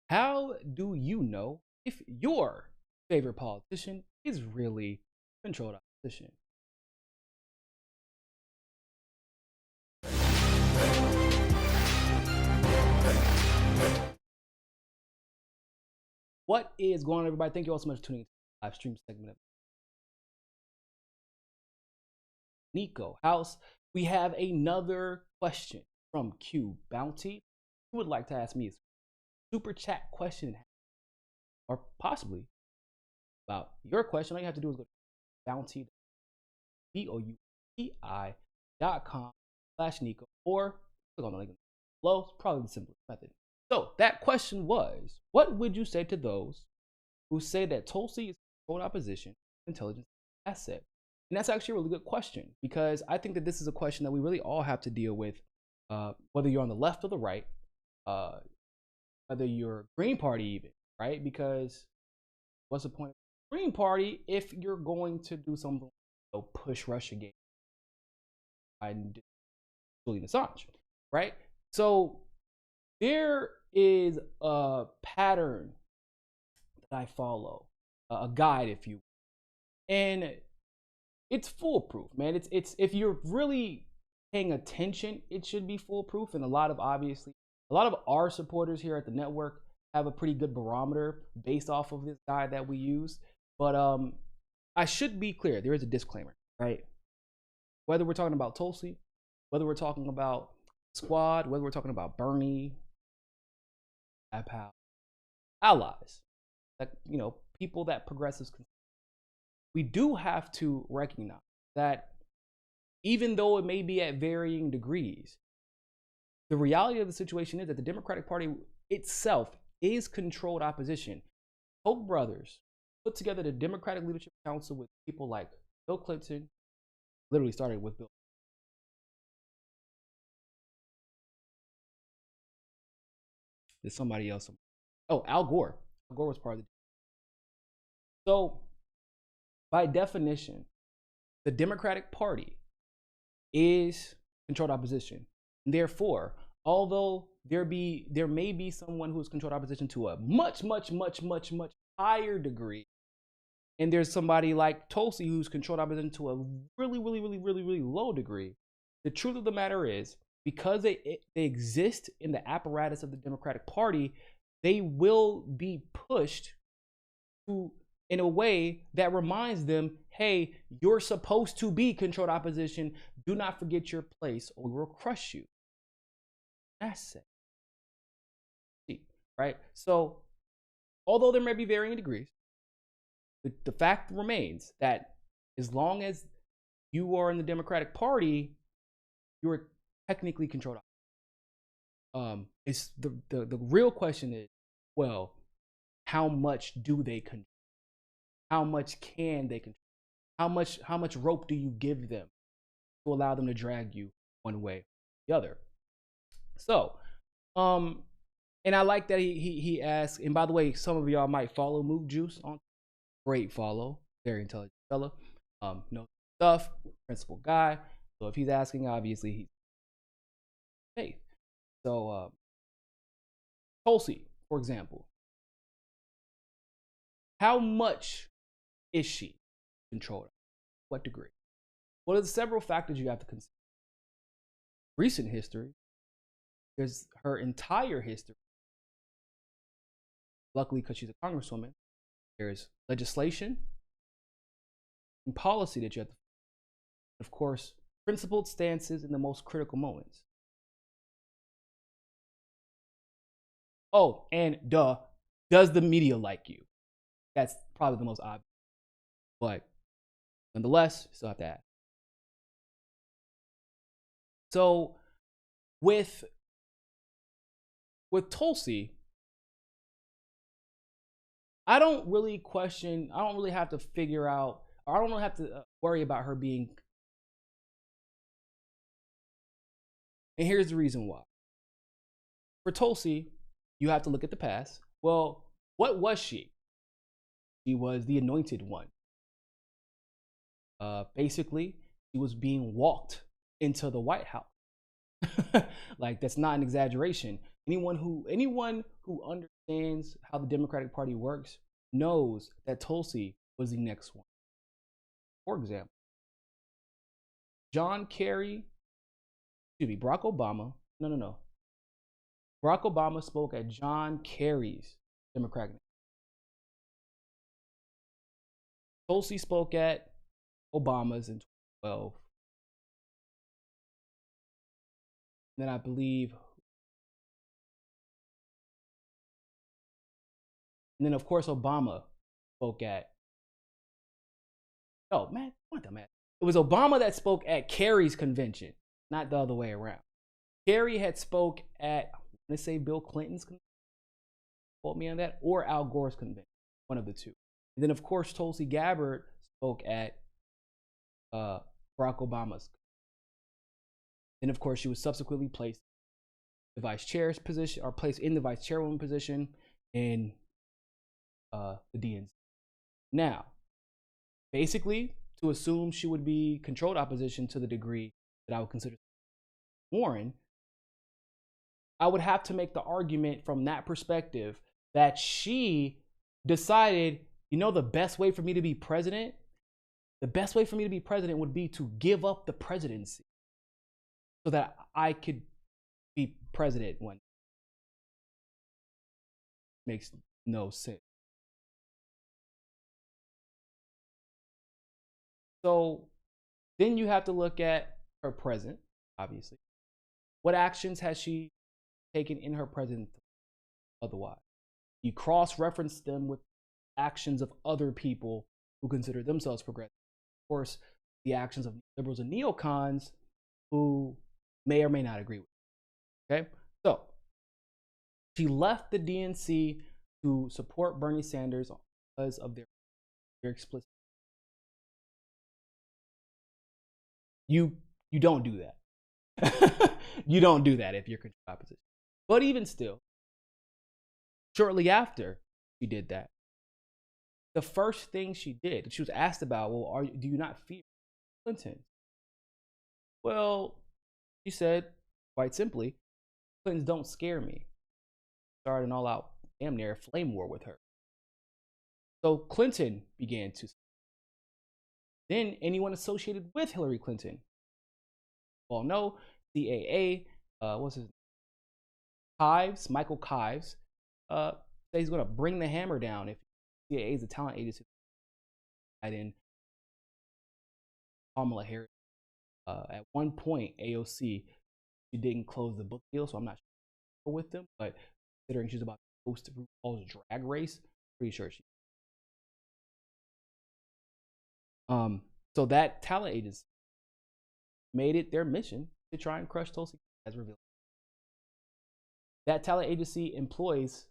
How do you know if your favorite politician is really controlled opposition? What is going on, everybody? Thank you all so much for tuning into the live stream segment of Niko House. We have another question from QBounti. Who would like to ask me a super chat question, or possibly about your question? All you have to do is go to bounty, bounti.com/Niko, or click on the link below. It's probably the simplest method. So that question was, what would you say to those who say that Tulsi is controlled opposition intelligence asset? And that's actually a really good question, because I think that this is a question that we really all have to deal with, whether you're on the left or the right, whether you're Green Party even, right? Because what's the point of the Green Party if you're going to do something, push Russia game and Julian Assange, right? So there is a pattern that I follow, a guide, if you will, and it's foolproof, man. It's if you're really paying attention, it should be foolproof. And a lot of our supporters here at the network have a pretty good barometer based off of this guide that we use. But I should be clear, there is a disclaimer, right? Whether we're talking about Tulsi, whether we're talking about Squad, whether we're talking about Bernie, Apal, allies, that, people that progressives consider, we do have to recognize that even though it may be at varying degrees, the reality of the situation is that the Democratic Party itself is controlled opposition. Koch brothers put together the Democratic Leadership Council with people like Bill Clinton, literally started with Bill. There's somebody else. Oh, Al Gore. Al Gore was part of the. So, by definition, the Democratic Party is controlled opposition. And therefore, although there may be someone who is controlled opposition to a much higher degree, and there's somebody like Tulsi who's controlled opposition to a really low degree, the truth of the matter is, because they exist in the apparatus of the Democratic Party, they will be pushed to in a way that reminds them, hey, you're supposed to be controlled opposition. Do not forget your place or we will crush you. That's it. Right? So, although there may be varying degrees, the fact remains that as long as you are in the Democratic Party, you're technically controlled. It's the real question is, well, how much do they control? How much can they control? How much rope do you give them to allow them to drag you one way or the other? So, and I like that he asked, and by the way, some of y'all might follow Mook Juice on. Great follow, very intelligent fella, knows stuff, principled guy. So if he's asking, obviously he's safe. So Tulsi, for example, how much is she controlled? What degree? Well, there's several factors you have to consider. Recent history, there's her entire history. Luckily, because she's a congresswoman, there's legislation and policy that you have to, of course, principled stances in the most critical moments. Oh, and does the media like you? That's probably the most obvious. But nonetheless, you still have to ask. So with Tulsi, I don't really have to figure out, or I don't really have to worry about her being. And here's the reason why. For Tulsi, you have to look at the past. Well, what was she? She was the anointed one. Basically, she was being walked into the White House. Like, that's not an exaggeration. Anyone who understands how the Democratic Party works knows that Tulsi was the next one. For example, Barack Obama, Barack Obama spoke at John Kerry's Democratic National. Tulsi spoke at Obama's in 2012. Then I believe, and then of course Obama spoke at, oh man, what the man? It was Obama that spoke at Kerry's convention, not the other way around. Kerry had spoke at, let's say, Bill Clinton's convention, quote me on that, or Al Gore's convention, one of the two. And then of course Tulsi Gabbard spoke at Barack Obama's. Then of course she was subsequently placed in the vice chair's position, or placed in the vice chairwoman position in the DNC. Now, basically, to assume she would be controlled opposition to the degree that I would consider Warren, I would have to make the argument from that perspective that she decided, you know, the best way for me to be president? The best way for me to be president would be to give up the presidency so that I could be president one. Makes no sense. So then you have to look at her present, obviously. What actions has she taken in her present otherwise? You cross-reference them with actions of other people who consider themselves progressive. Of course, the actions of liberals and neocons who may or may not agree with it. Okay? So she left the DNC to support Bernie Sanders because of their explicit. You don't do that. You don't do that if you're controlled opposition. But even still, shortly after she did that, the first thing she did, she was asked about, well, do you not fear Clinton? Well, she said, quite simply, Clintons don't scare me. Started an all-out, damn near flame war with her. So Clinton began to. Then anyone associated with Hillary Clinton, well, no, CAA, what's his name? Michael Kives, says he's going to bring the hammer down if CAA is a talent agency. In Kamala Harris, at one point, AOC, she didn't close the book deal, so I'm not sure with them, but considering she's about to host RuPaul's Drag Race, pretty sure she. So that talent agency made it their mission to try and crush Tulsi, as revealed. That talent agency employs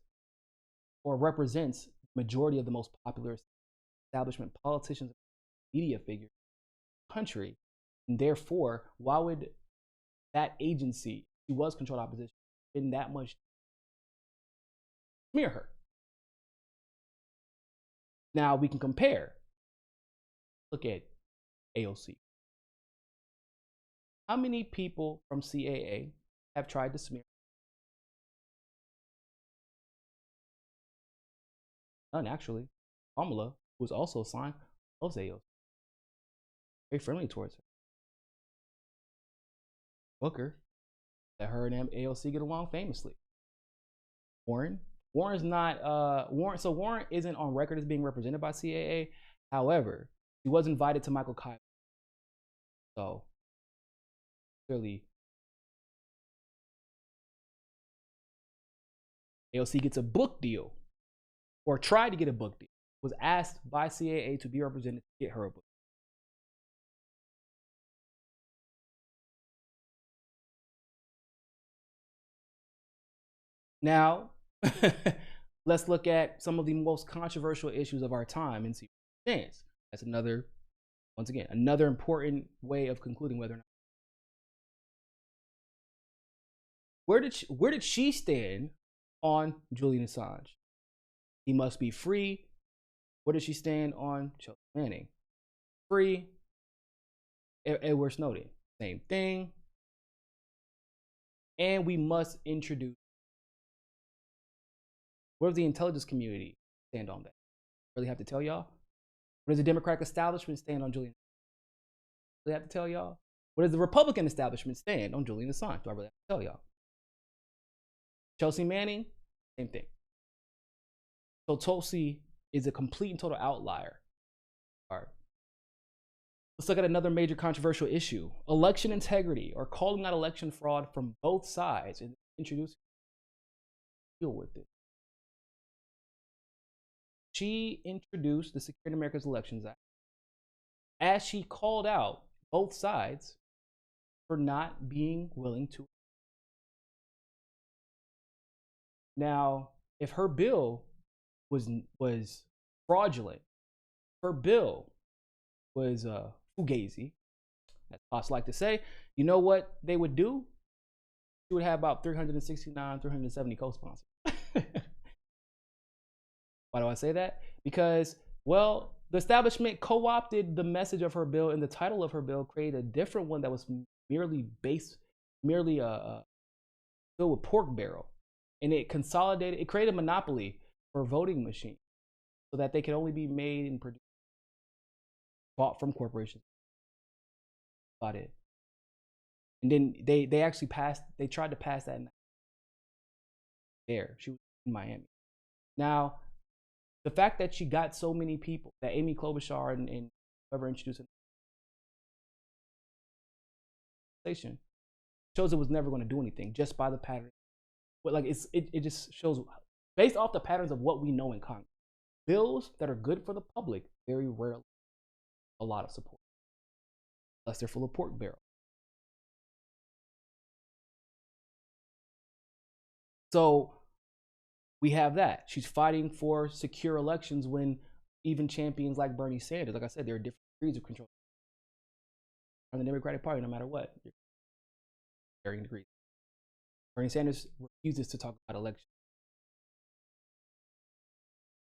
or represents the majority of the most popular establishment politicians, media figures in the country, and therefore, why would that agency, who was controlled opposition, spend that much smear her? Now we can compare. Look at AOC. How many people from CAA have tried to smear? None, actually. Kamala, who was also signed, loves AOC. Very friendly towards her. Booker, that her and AOC get along famously. Warren's not Warren isn't on record as being represented by CAA. However, he was invited to Michael Kives. So clearly AOC gets a book deal, or tried to get a book deal, was asked by CAA to be represented to get her a book. Now, let's look at some of the most controversial issues of our time and see what stands. That's another, once again, another important way of concluding whether or not. Where did she stand on Julian Assange? He must be free. Where does she stand on Chelsea Manning? Free. Edward Snowden, same thing. And we must introduce What does the intelligence community stand on that? Really have to tell y'all? What does the Democratic establishment stand on Julian? Really have to tell y'all? What does the Republican establishment stand on Julian Assange? Do I really have to tell y'all? Chelsea Manning, same thing. So Tulsi is a complete and total outlier. All right. Let's look at another major controversial issue: election integrity, or calling out election fraud from both sides and introducing deal with it. She introduced the Securing America's Elections Act as she called out both sides for not being willing to. Now, if her bill was fraudulent, her bill was fugazi, as Pops like to say, you know what they would do? She would have about 369, 370 co-sponsors. Why do I say that? Because, well, the establishment co-opted the message of her bill, and the title of her bill created a different one that was merely filled with pork barrel. And it created a monopoly for voting machines so that they could only be made and produced, bought from corporations. About it. And then they actually tried to pass that there. She was in Miami. Now, the fact that she got so many people, that Amy Klobuchar and whoever introduced it, shows it was never going to do anything just by the pattern. But like it just shows, based off the patterns of what we know in Congress, bills that are good for the public very rarely a lot of support, unless they're full of pork barrel. So we have that. She's fighting for secure elections when even champions like Bernie Sanders, like I said, there are different degrees of control on the Democratic Party, no matter what. Varying degrees. Bernie Sanders refuses to talk about elections.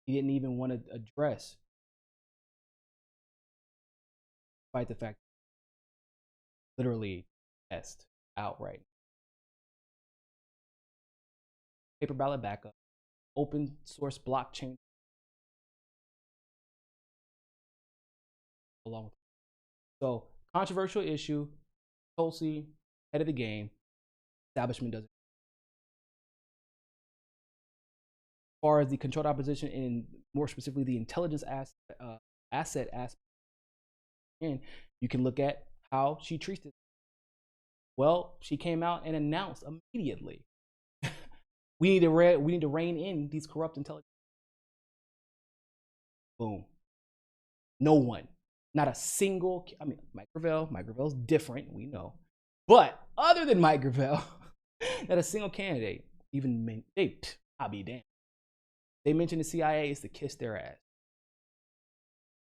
He didn't even want to address, despite the fact, literally test outright. Paper ballot backup, open source blockchain, along with. So, controversial issue. Tulsi, head of the game. Establishment doesn't. As far as the controlled opposition, and more specifically the intelligence asset aspect, and you can look at how she treats it. Well, she came out and announced immediately, we need to rein in these corrupt intelligence. Boom. No one, not a single. I mean, Mike Gravel's different, we know, but other than Mike Gravel, not a single candidate even I'll be damned. They mentioned the CIA is to kiss their ass.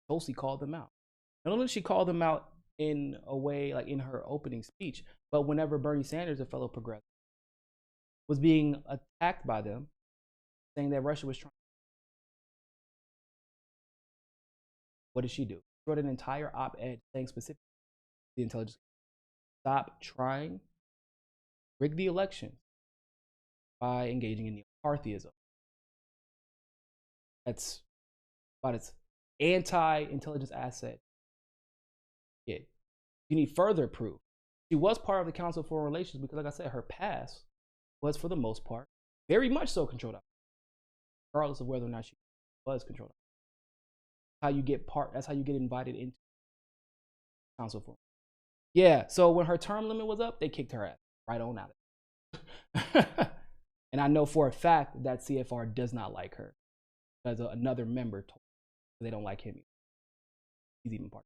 Tulsi called them out. Not only did she call them out in a way, like in her opening speech, but whenever Bernie Sanders, a fellow progressive, was being attacked by them, saying that Russia was trying. What did she do? She wrote an entire op-ed saying specifically the intelligence, stop trying to rig the election by engaging in neo-McCarthyism. That's about its anti-intelligence asset. You need further proof. She was part of the Council of Foreign Relations because, like I said, her past was, for the most part, very much so controlled, regardless of whether or not she was controlled. That's how you get invited into Council of Foreign. Yeah, so when her term limit was up, they kicked her ass right on out of it. And I know for a fact that CFR does not like her, because another member told her they don't like him. He's even part.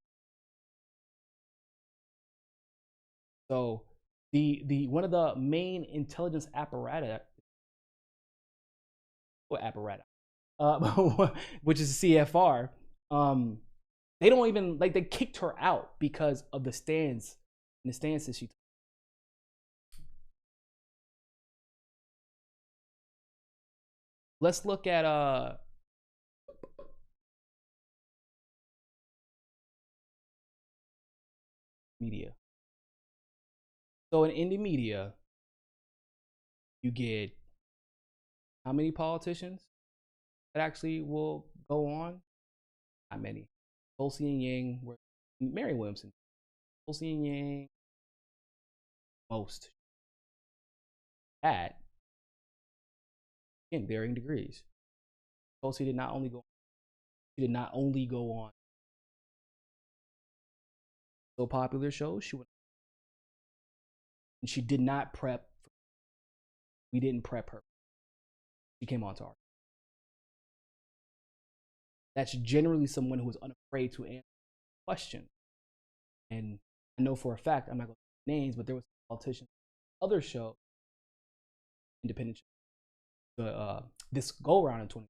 So the one of the main intelligence apparatus, which is CFR, they don't even, like, they kicked her out because of the stances she took. Let's look at media. So in indie media, you get How many politicians that actually will go on? Not many. Tulsi and Yang were Mary Williamson. Tulsi and Yang, most. At in varying degrees. Tulsi did not only go. She did not only go on so popular shows. She went, and she did not prep. We didn't prep her. She came on to our. That's generally someone who is unafraid to answer questions. And I know for a fact, I'm not going to name names, but there was politicians, other show, independent show, this go around in 20.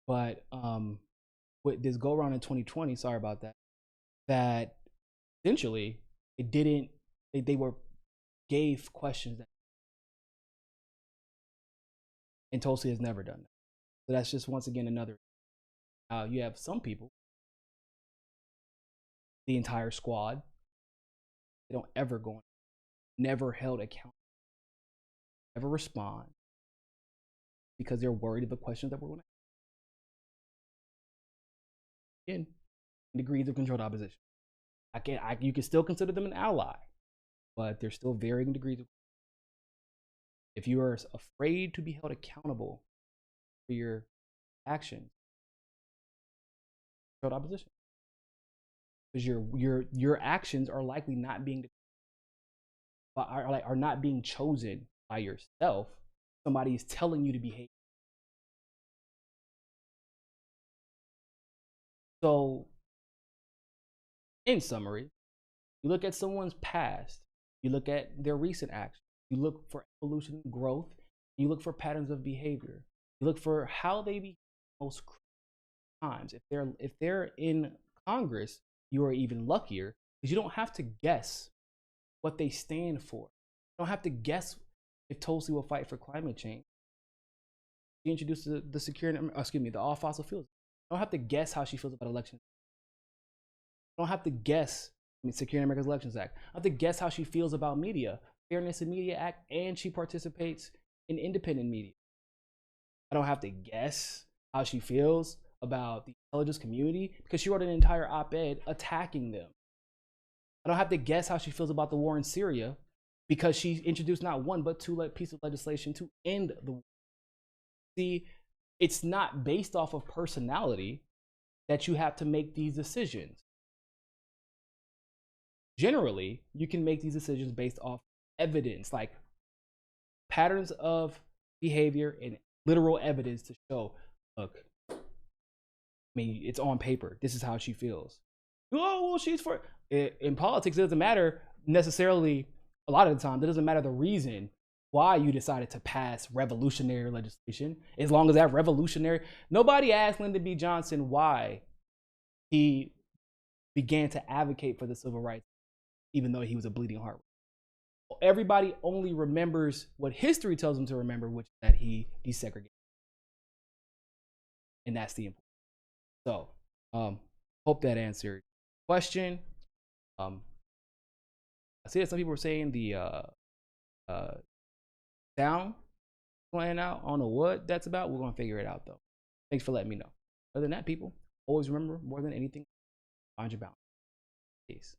But with this go around in 2020, sorry about that, that essentially it didn't, they were gave questions that, and Tulsi has never done that. So that's just once again another. You have some people, the entire squad, they don't ever go on, never held account, never respond because they're worried of the questions that we're going to ask. Again, degrees of controlled opposition. You can still consider them an ally, but there's still varying degrees of. If you are afraid to be held accountable for your actions, controlled opposition, because your actions are likely not being are not being chosen by yourself. Somebody is telling you to behave. So, in summary, you look at someone's past, you look at their recent actions, you look for evolution and growth, you look for patterns of behavior, you look for how they behave most times. If they're in Congress, you are even luckier because you don't have to guess what they stand for. You don't have to guess if Tulsi will fight for climate change. She introduced the all fossil fuels. You don't have to guess how she feels about elections. You don't have to guess, Securing America's Elections Act. I have to guess how she feels about media, Fairness in Media Act, and she participates in independent media. I don't have to guess how she feels about the intelligence community because she wrote an entire op-ed attacking them. I don't have to guess how she feels about the war in Syria because she introduced not one but two pieces of legislation to end the war. See, it's not based off of personality that you have to make these decisions. Generally, you can make these decisions based off evidence, like patterns of behavior and literal evidence to show, look, it's on paper. This is how she feels. Oh, well, she's for it. In politics, it doesn't matter necessarily. A lot of the time, it doesn't matter the reason why you decided to pass revolutionary legislation. As long as that revolutionary, nobody asked Lyndon B. Johnson why he began to advocate for the civil rights, even though he was a bleeding heart. Everybody only remembers what history tells them to remember, which is that he desegregated. And that's the important. So, hope that answered the question. I see that some people were saying the sound playing out. I don't know what that's about. We're going to figure it out, though. Thanks for letting me know. Other than that, people, always remember, more than anything, find your balance. Peace.